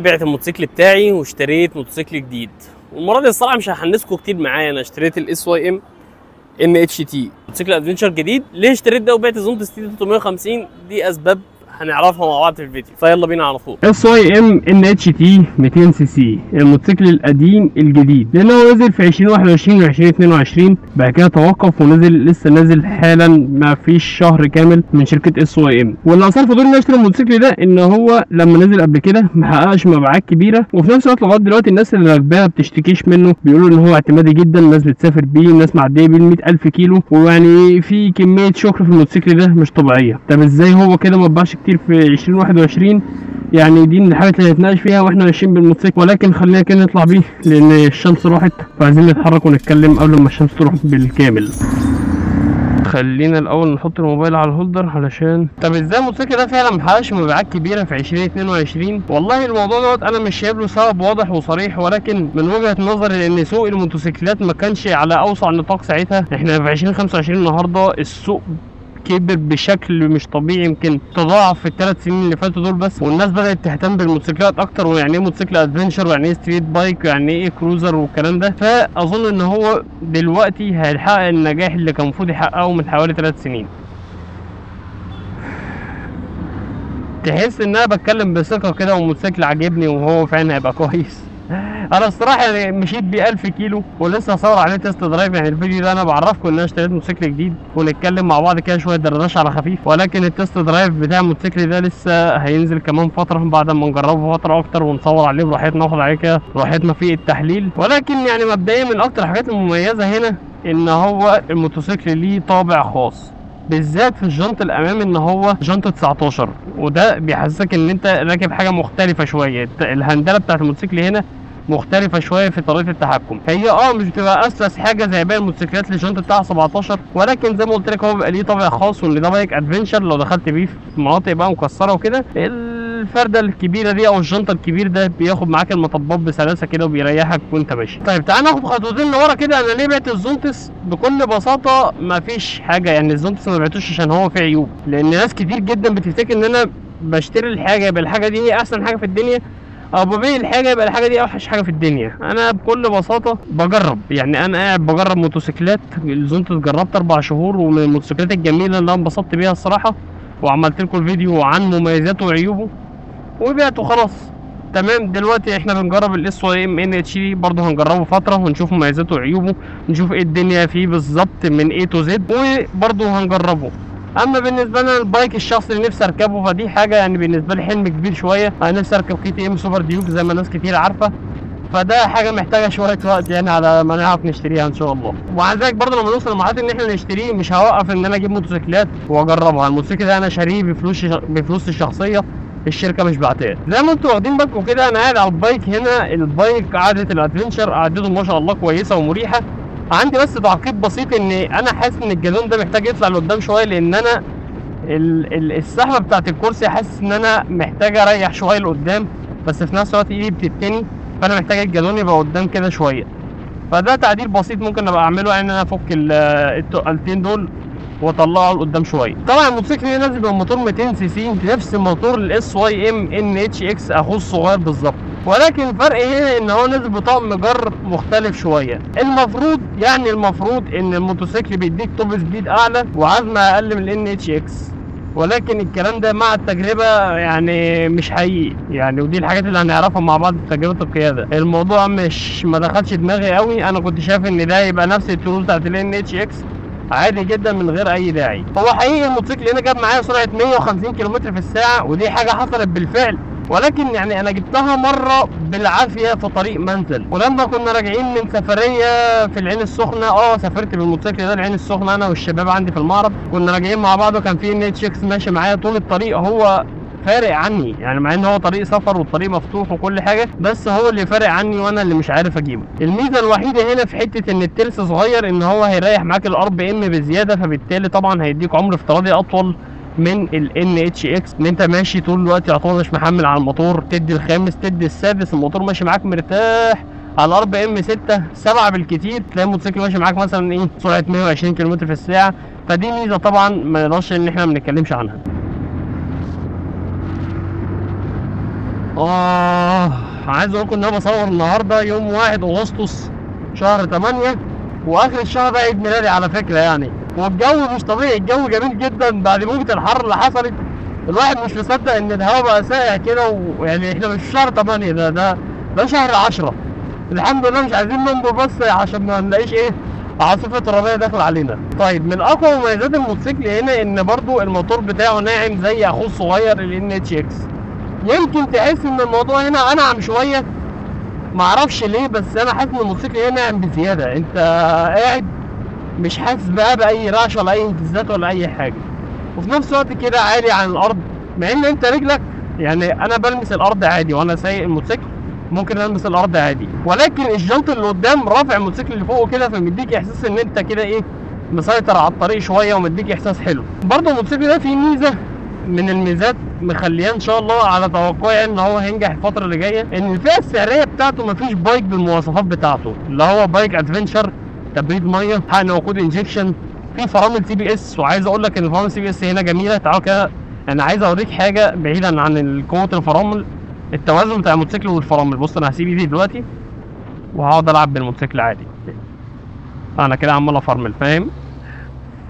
بعت الموتوسيكل بتاعي واشتريت موتوسيكل جديد، والمره دي الصراحه مش هحنسكم كتير معايا. انا اشتريت الاس واي ام ان اتش تي موتوسيكل ادفنشر جديد. ليه اشتريت ده وبعت زونتس تي 350؟ دي اسباب هنعرفها مع بعض في الفيديو، فيلا بينا على طول. اس واي ام ان اتش تي 200 سي سي، الموتوسيكل القديم الجديد، لانه نزل في 2021 و 2022، بعد كده توقف ونزل لسه نازل حالا ما فيش شهر كامل من شركه اس واي ام. واللي اثار فضولي اني اشتري الموتوسيكل ده ان هو لما نزل قبل كده ما حققش مبيعات كبيره، وفي نفس الوقت لغايه دلوقتي الناس اللي راكباها بتشتكيش منه، بيقولوا ان هو اعتمادي جدا، الناس بتسافر بيه، الناس معديه بيه 100,000 كيلو، ويعني في كميه شكر في الموتوسيكل ده مش طبيعيه. طب ازاي هو كده ما اتباعش كتير في 2021؟ يعني دي من الحاجات اللي هنتناقش فيها واحنا ماشيين بالموتوسيكل، ولكن خلينا كده نطلع بيه لان الشمس راحت، فعايزين نتحرك ونتكلم قبل ما الشمس تروح بالكامل. خلينا الاول نحط الموبايل على الهولدر علشان. طب ازاي الموتوسيكل ده فعلا محققش مبيعات كبيره في 2022؟ والله الموضوع دوت انا مش شايف له سبب واضح وصريح، ولكن من وجهه نظري ان سوق الموتوسيكلات ما كانش على اوسع نطاق ساعتها. احنا في 2025 النهارده السوق كبر بشكل مش طبيعي، يمكن تضاعف في الثلاث سنين اللي فاتوا دول بس، والناس بدات تهتم بالموتوسيكلات اكتر، ويعني ايه موتوسيكل ادفنشر، ويعني ايه ستريت بايك، ويعني ايه كروزر والكلام ده. فاظن ان هو دلوقتي هيحقق النجاح اللي كان المفروض يحققه من حوالي 3 سنين. تحس ان انا بتكلم بثقه كده، والموتوسيكل عاجبني وهو فعلا هيبقى كويس. انا الصراحه يعني مشيت بيه 1000 كيلو ولسه هصور عليه تيست درايف. يعني الفيديو ده انا بعرفكم ان انا اشتريت موتوسيكل جديد ونتكلم مع بعض كده شويه دردشه على خفيف، ولكن التيست درايف بتاع الموتوسيكل ده لسه هينزل كمان فتره بعد ما نجربه فتره اكتر ونصور عليه براحتنا، ناخد عليه كده براحتنا في التحليل. ولكن يعني مبدئيا من اكتر الحاجات المميزه هنا ان هو الموتوسيكل ليه طابع خاص، بالذات في الجنط الامامي، ان هو جنط 19، وده بيحسسك ان انت راكب حاجه مختلفه شويه. الهندله بتاعت الموتوسيكل هنا مختلفه شويه في طريقه التحكم. هي مش بتبقى اسلس حاجه زي باقي الموتوسيكلات اللي الجنط بتاعها 17، ولكن زي ما قلت لك هو بيبقى ليه طابع خاص، وان ده بايك ادفنشر لو دخلت بيه في مناطق بقى مكسره وكده. الفرده الكبيره دي او الجنطه الكبير ده بياخد معاك المطبات بسلاسه كده وبيريحك وانت ماشي. طيب تعال ناخد خطوتين لورا كده. انا ليه بعت الزونتس؟ بكل بساطه مفيش حاجه، يعني الزونتس ما بعتوش عشان هو فيه عيوب، لان ناس كتير جدا بتفتكر ان انا بشتري الحاجه يبقى الحاجه دي هي احسن حاجه في الدنيا، او ببيع الحاجه يبقى الحاجه دي اوحش حاجه في الدنيا. انا بكل بساطه بجرب، يعني انا قاعد بجرب موتوسيكلات. الزونتس جربت 4 شهور، ومن الموتوسيكلات الجميله اللي انا انبسطت بيها الصراحه، وعملت لكم الفيديو عن مميزاته وعيوبه وبعته خلاص. تمام. دلوقتي احنا بنجرب الاس واي ام ان اتش دي، برضه هنجربه فتره ونشوف مميزاته وعيوبه، نشوف ايه الدنيا فيه بالظبط من اي تو زد، وبرضه هنجربه. اما بالنسبه لنا البايك الشخصي اللي نفسي اركبه، فدي حاجه يعني بالنسبه لي حلم كبير شويه. انا نفسي اركب كي تي ام سوبر ديوك زي ما ناس كتير عارفه، فده حاجه محتاجه شويه وقت يعني على ما نعرف نشتريها ان شاء الله. ومع ذلك برضه لما نوصل لمرحله ان احنا نشتريه مش هوقف ان انا اجيب موتوسيكلات واجربها. الموتوسيكل ده انا شاريه بفلوسي الشخصيه، الشركه مش بعتاه. زي ما انتوا واخدين بالكم كده انا قاعد على البايك هنا. البايك قعده الادفنشر قعدته ما شاء الله كويسه ومريحه. عندي بس تعقيب بسيط ان انا حاسس ان الجالون ده محتاج يطلع لقدام شويه، لان انا السحبه بتاعت الكرسي حاسس ان انا محتاج اريح شويه لقدام، بس في نفس الوقت ايدي بتتني، فانا محتاج الجالون يبقى قدام كده شويه. فده تعديل بسيط ممكن ابقى اعمله، يعني انا افك التقلتين دول واطلعه لقدام شويه. طبعا الموتوسيكل ده نازل بموتور 200 سي سي، نفس موتور الاس واي ام ان اتش اكس اخوه الصغير بالظبط، ولكن الفرق هنا ان هو نازل بطقم جر مختلف شويه. المفروض ان الموتوسيكل بيديك توب سبيد اعلى وعزم اقل من الان اتش اكس، ولكن الكلام ده مع التجربه يعني مش حقيقي يعني، ودي الحاجات اللي هنعرفها مع بعض بتجربه القياده. الموضوع ما دخلش دماغي قوي. انا كنت شايف ان ده يبقى نفس التولز بتاعت الان اتش اكس عادي جدا من غير اي داعي. هو حقيقي الموتوسيكل هنا جاب معايا سرعه 150 كم في الساعه، ودي حاجه حصلت بالفعل، ولكن يعني انا جبتها مره بالعافيه في طريق منزل. ولما كنا راجعين من سفريه في العين السخنه، سافرت بالموتوسيكل ده العين السخنه انا والشباب عندي في المعرض، كنا راجعين مع بعض وكان في ان اتش اكس ماشي معايا طول الطريق. هو فارق عني يعني، مع ان هو طريق سفر والطريق مفتوح وكل حاجه، بس هو اللي فارق عني وانا اللي مش عارف اجيبه. الميزه الوحيده هنا في حته ان الترس صغير، ان هو هيريح معاك الار بي ام بزياده، فبالتالي طبعا هيديك عمر افتراضي اطول من ال اتش اكس، ان انت ماشي طول الوقت يعتبر مش محمل على الموتور، تدي الخامس تدي السادس الموتور ماشي معاك مرتاح على الار بي ام 6 7 بالكتير، تلاقي الموتوسيكل ماشي معاك مثلا سرعه 120 كم في الساعه. فدي ميزه طبعا ما نقدرش ان احنا ما نتكلمش عنها. عايز اقول لكم ان انا بصور النهارده يوم 1 اغسطس شهر 8، واخر الشهر ده عيد ميلادي على فكره يعني. والجو مش طبيعي، الجو جميل جدا بعد موجة الحر اللي حصلت. الواحد مش مصدق ان الهواء بقى ساقع كده، ويعني احنا مش في شهر 8، ده شهر 10. الحمد لله مش عايزين ننظر بس عشان ما نلاقيش ايه عاصفه ترابيه داخله علينا. طيب من اقوى مميزات الموتوسيكل هنا ان برضو الموتور بتاعه ناعم زي اخوه الصغير ال NHX. يمكن تحس ان الموضوع هنا انعم شويه، معرفش ليه، بس انا حاسس ان الموتوسيكل هنا ناعم بزياده. انت قاعد مش حاسس بقى باي رعش ولا اي اهتزازات ولا اي حاجه، وفي نفس الوقت كده عالي عن الارض، مع ان انت رجلك يعني انا بلمس الارض عادي وانا سايق الموتوسيكل، ممكن المس الارض عادي، ولكن الجنط اللي قدام رافع الموتوسيكل اللي فوق كده، فمديك احساس ان انت كده ايه مسيطر على الطريق شويه، ومديك احساس حلو. برضه الموتوسيكل ده فيه ميزه من الميزات مخليه ان شاء الله على توقعي ان هو هينجح الفتره اللي جايه، ان الفئه السعريه بتاعته مفيش بايك بالمواصفات بتاعته، اللي هو بايك ادفنشر، تبريد ميه، حقن وقود انجكشن، في فرامل CBS. وعايز اقول لك ان فرامل CBS هنا جميله. تعالوا كده انا عايز اوريك حاجه بعيدا عن قوه الفرامل، التوازن بتاع الموتوسيكل والفرامل. بص انا هسيب ايدي دلوقتي وهقعد العب بالموتوسيكل عادي، انا كده عمال افرمل، فاهم؟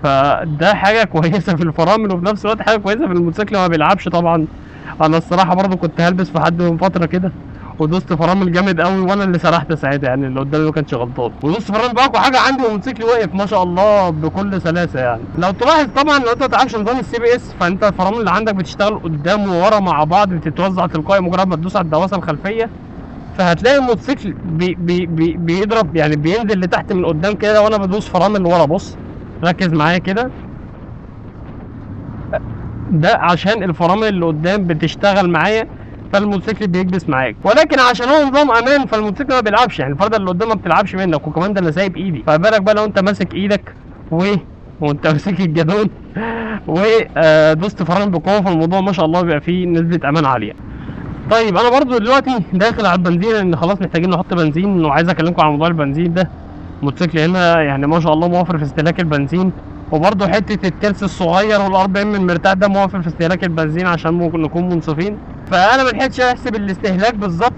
فده حاجه كويسه في الفرامل، وفي نفس الوقت حاجه كويسه في الموتوسيكل ما بيلعبش طبعا. انا الصراحه برضو كنت هلبس في حد من فتره كده ودوست فرامل جامد قوي، وانا اللي سرحت ساعتها يعني، اللي قدامي ما كانش غلطان. ودوست فرامل بقى حاجه عندي، والموتوسيكل واقف ما شاء الله بكل سلاسه يعني. لو تلاحظ طبعا لو انت ما تعرفش نظام CBS، فانت الفرامل اللي عندك بتشتغل قدام وورا مع بعض، بتتوزع تلقائي مجرد ما تدوس على الدواسه الخلفيه. فهتلاقي الموتوسيكل بيضرب يعني، بينزل لتحت من قدام كده، وانا بدوس فرامل لورا. بص ركز معايا كده، ده عشان الفرامل اللي قدام بتشتغل معايا، فالموتوسيكل بيكبس معاك. ولكن عشان هو نظام امان فالموتوسيكل ما بيلعبش يعني، الفرده اللي قدام ما بتلعبش منك، وكمان ده انا سايب ايدي، فبالك بقى لو انت ماسك ايدك وانت ماسك الجدون ودوست فرامل بقوه، فالموضوع ما شاء الله بيبقى فيه نسبه امان عاليه. طيب انا برضو دلوقتي داخل على البنزين، لان خلاص محتاجين نحط بنزين، وعايز اكلمكم عن موضوع البنزين ده. الموتوسيكل هنا يعني ما شاء الله موفر في استهلاك البنزين، وبرضه حته الترس الصغير والار من المرتاح ده موفر في استهلاك البنزين، عشان ممكن نكون منصفين. فانا ما لحقتش احسب الاستهلاك بالظبط،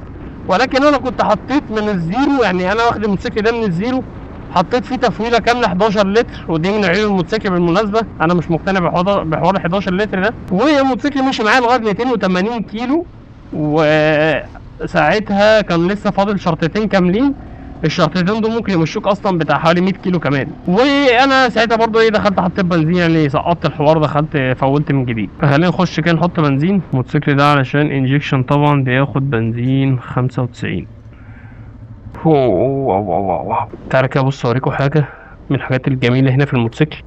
ولكن انا كنت حطيت من الزيرو، يعني انا واخد الموتوسيكل ده من الزيرو، حطيت فيه تفويله كامله 11 لتر، ودي من عيوب الموتوسيكل بالمناسبه، انا مش مقتنع بحوار 11 لتر ده. والموتوسيكل مشي معايا لغايه 280 كيلو، وساعتها كان لسه فاضل شرطتين كاملين، الشرطتين دول ممكن يمشوك اصلا بتاع حوالي 100 كيلو كمان. وانا ساعتها برضو ايه دخلت حطيت بنزين، يعني سقطت الحوار، دخلت فولت من جديد. خلينا نخش كده نحط بنزين. الموتوسيكل ده علشان انجكشن طبعا بياخد بنزين 95. تعالى كده بص اوريكم حاجه من الحاجات الجميله هنا في الموتوسيكل،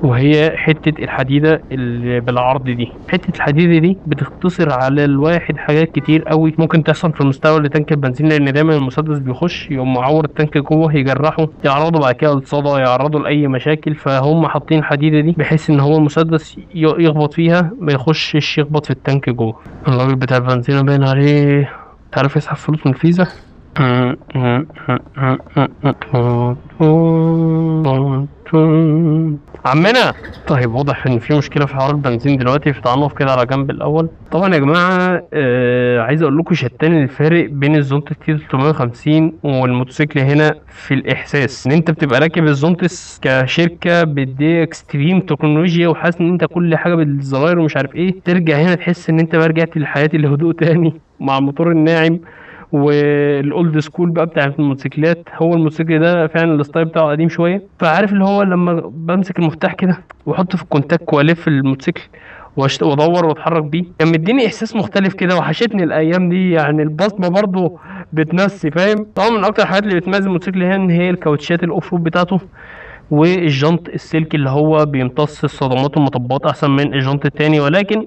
وهي حتة الحديدة اللي بالعرض دي. حتة الحديدة دي بتختصر على الواحد حاجات كتير قوي ممكن تحصل في المستوى لتانك البنزين، لان دايما المسدس بيخش يقوم معور التانك جوه، يجرحه، يعرضه بعد كده للصدى، يعرضه لاي مشاكل. فهم حاطين الحديدة دي بحيث ان هو المسدس يخبط فيها ما يخشش يخبط في التانك جوه. الراجل بتاع البنزين باين عليه تعرف يسحب فلوس من الفيزا. عمنا طيب واضح ان في مشكله في حوار البنزين دلوقتي، فتعالوا نقف كده على جنب الاول. طبعا يا جماعه عايز اقول لكم شتان الفارق بين الزونتس تي 350 والموتوسيكل هنا في الاحساس، ان انت بتبقى راكب الزونتس كشركه بدي اكستريم تكنولوجيا، وحاسس ان انت كل حاجه بالزراير ومش عارف ايه، ترجع هنا تحس ان انت بقى رجعت لحياه الهدوء تاني مع الموتور الناعم والاولد سكول بقى بتاعت الموتوسيكلات. هو الموتوسيكل ده فعلا الستايل بتاعه قديم شويه، فعارف اللي هو لما بمسك المفتاح كده واحطه في الكونتاك والف الموتوسيكل وادور واتحرك بيه، كان مديني احساس مختلف كده، وحشتني الايام دي يعني. البصمه برضو بتنسي، فاهم؟ طبعا من اكتر الحاجات اللي بتميز الموتوسيكل هي الكاوتشات الاوف رود بتاعته، والجنط السلكي اللي هو بيمتص الصدمات والمطبات احسن من الجنط التاني. ولكن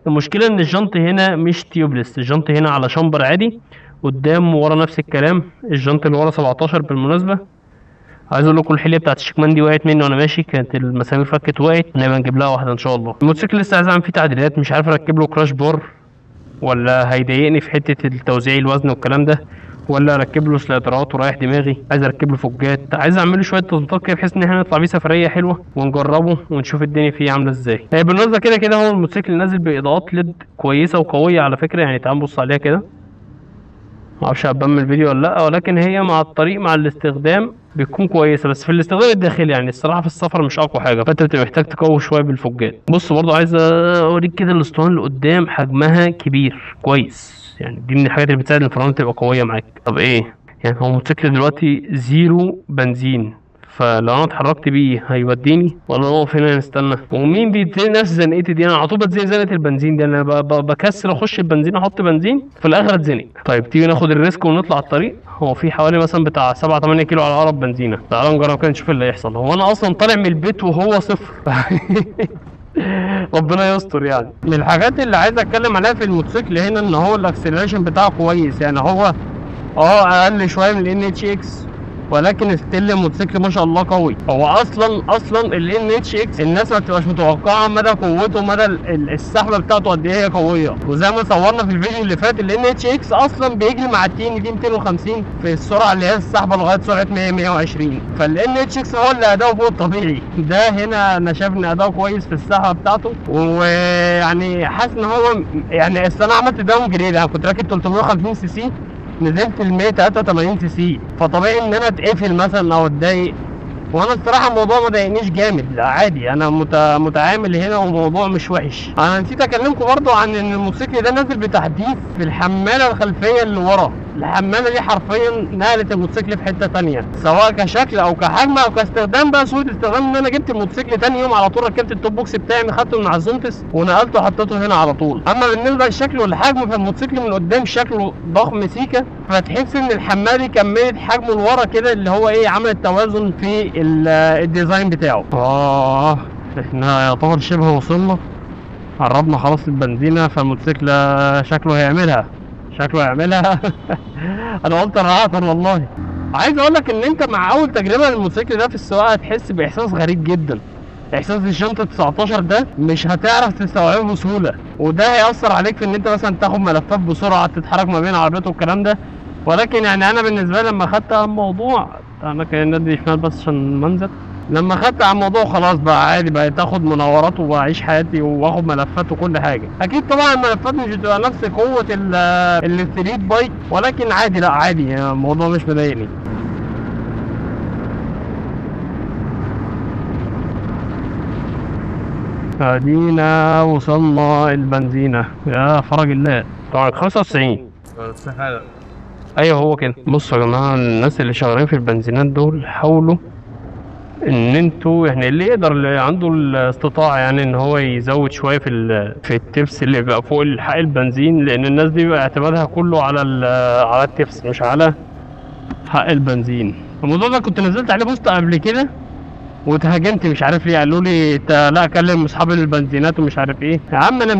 المشكله ان الجنط هنا مش تيوبلس، الجنط هنا على شامبر عادي، قدام وورا نفس الكلام. الجنط اللي ورا 17 بالمناسبه. عايز اقول لكم الحليه بتاعت الشكمان دي وقعت مني وانا ماشي، كانت المسامير فكت وقعت، نبقى نجيب لها واحده ان شاء الله. الموتوسيكل لسه عايز اعمل فيه تعديلات، مش عارف اركب له كراش بار ولا هيضايقني في حته التوزيع الوزن والكلام ده، ولا اركب له سلاترات ورايح دماغي، عايز اركب له فوجات، عايز اعمل له شويه تظبيطات كده بحيث ان احنا نطلع بيه سفريه حلوه ونجربه ونشوف الدنيا فيه عامله ازاي. هي بالنسبه كده كده هو الموتوسيكل نازل باضاءات ليد كويسه وقويه على فكره، يعني تعال نبص عليها كده. معرفش هبان من الفيديو ولا لا، ولكن هي مع الطريق مع الاستخدام بتكون كويسه، بس في الاستخدام الداخلي يعني الصراحه في السفر مش اقوى حاجه، فانت بتبقى محتاج تقوي شويه بالفوجات. بص برضه عايز اوريك كده الاسطوانه اللي قدام حجمها كبير كويس، يعني دي من الحاجات اللي بتساعد الفرامل تبقى قويه معاك. طب ايه يعني، هو موتوسيكل دلوقتي زيرو بنزين، فلو انا اتحركت بيه هيوديني ولا نقف هنا نستنى؟ ومين بيديني نفس زنقتي دي؟ انا على طول بتزنق زنقه البنزين دي، انا بكسل اخش البنزين احط بنزين في الاخر اتزنق. طيب تيجي ناخد الريسك ونطلع الطريق. هو في حوالي مثلا بتاع 7 8 كيلو على اقرب بنزينه، تعالوا نجرب كده نشوف اللي هيحصل. هو انا اصلا طالع من البيت وهو صفر ربنا يستر. يعني من الحاجات اللي عايز اتكلم عليها في الموتوسيكل هنا ان هو الاكسلريشن بتاعه كويس، يعني هو اقل شويه من الان اتش اكس، ولكن ستيل الموتوسيكل ما شاء الله قوي. هو اصلا الان اتش اكس الناس ما بتبقاش متوقعه مدى قوته، مدى السحبه بتاعته قد ايه هي قويه. وزي ما صورنا في الفيديو اللي فات الان اتش اكس اصلا بيجري مع التي دي 250 في السرعه اللي هي السحبه لغايه سرعه 100 120، فالان اتش اكس هو اللي اداؤه فوق الطبيعي. ده هنا انا شايف ان اداؤه كويس في السحبه بتاعته، ويعني حاسس ان هو يعني انا عملت داون جريد، انا كنت راكب 350 سي سي نزلت ال 183 سي سي، فطبيعي ان انا اتقفل مثلا او اتضايق. وانا الصراحه الموضوع ما ضايقنيش جامد، لا عادي، انا متعامل هنا والموضوع مش وحش. انا نسيت اكلمكم برضو عن ان الموتوسيكل ده نازل بتحديث في الحماله الخلفيه اللي ورا. الحماله دي حرفيا نقلت الموتوسيكل في حته ثانيه، سواء كشكل او كحجم او كاستخدام. بقى سهوله استخدام ان انا جبت الموتوسيكل ثاني يوم على طول، ركبت التوب بوكس بتاعي خدته من على الزونتس ونقلته وحطيته هنا على طول. اما بالنسبه للشكل والحجم فالموتوسيكل من قدام شكله ضخم سيكه، فتحس ان الحماله دي كملت حجمه لورا كده، اللي هو ايه، عملت توازن في الديزاين بتاعه. احنا يعتبر شبه وصلنا، قربنا خلاص البنزينه، فالموتوسيكل شكله هيعملها انا قلت راحه والله. عايز اقول لك ان انت مع اول تجربه للموتوسيكل ده في السواقه هتحس باحساس غريب جدا. احساس الشنطه 19 ده مش هتعرف تستوعبه بسهوله، وده هيأثر عليك في ان انت مثلا تاخد ملفات بسرعه، تتحرك ما بين عربيات والكلام ده. ولكن يعني انا بالنسبه لي لما خدت على الموضوع، انا كان ندي شمال بس عشان المنزل، لما خدت على الموضوع خلاص بقى عادي، بقى تاخد مناورات وبعيش حياتي واخد ملفات وكل حاجه. اكيد طبعا الملفات مش بتبقى نفس قوه الستريت بايك، ولكن عادي، لا عادي، يعني الموضوع مش مضايقني. ادينا وصلنا البنزينه يا فرج الله. طبعا 95 ايوه هو كده. بصوا يا جماعه، الناس اللي شغالين في البنزينات دول حاولوا ان انتوا يعني اللي يقدر، اللي عنده الاستطاعه يعني ان هو يزود شويه في التبس اللي بيبقى فوق حق البنزين، لان الناس دي بيبقى اعتمادها كله على التبس مش على حق البنزين. الموضوع ده كنت نزلت عليه بوست قبل كده واتهاجمت، مش عارف ليه، قالوا لي لا كلم اصحاب البنزينات ومش عارف ايه. يا عم انا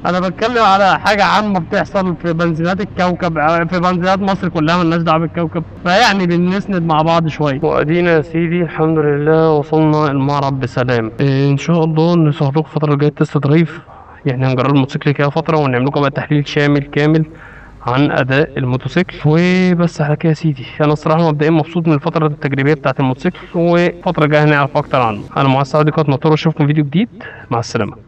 انا بتكلم على حاجه عامه بتحصل في بنزينات الكوكب، في بنزينات مصر كلها، مالناش دعوه بالكوكب، فيعني بنسند مع بعض شويه. وادينا يا سيدي الحمد لله وصلنا المعرض بسلام. ان شاء الله نصور لكم الفتره الجايه تست درايف، يعني هنجرب الموتوسيكل كده فتره ونعمل لكم بقى تحليل كامل عن اداء الموتوسيكل. وبس على كده يا سيدي، انا الصراحه مبدئيا مبسوط من الفتره التجريبيه بتاعه الموتوسيكل، والفتره الجايه هنعرف اكتر عنه. انا معاذ سعودي قناه موتور، واشوفكم فيديو جديد، مع السلامه.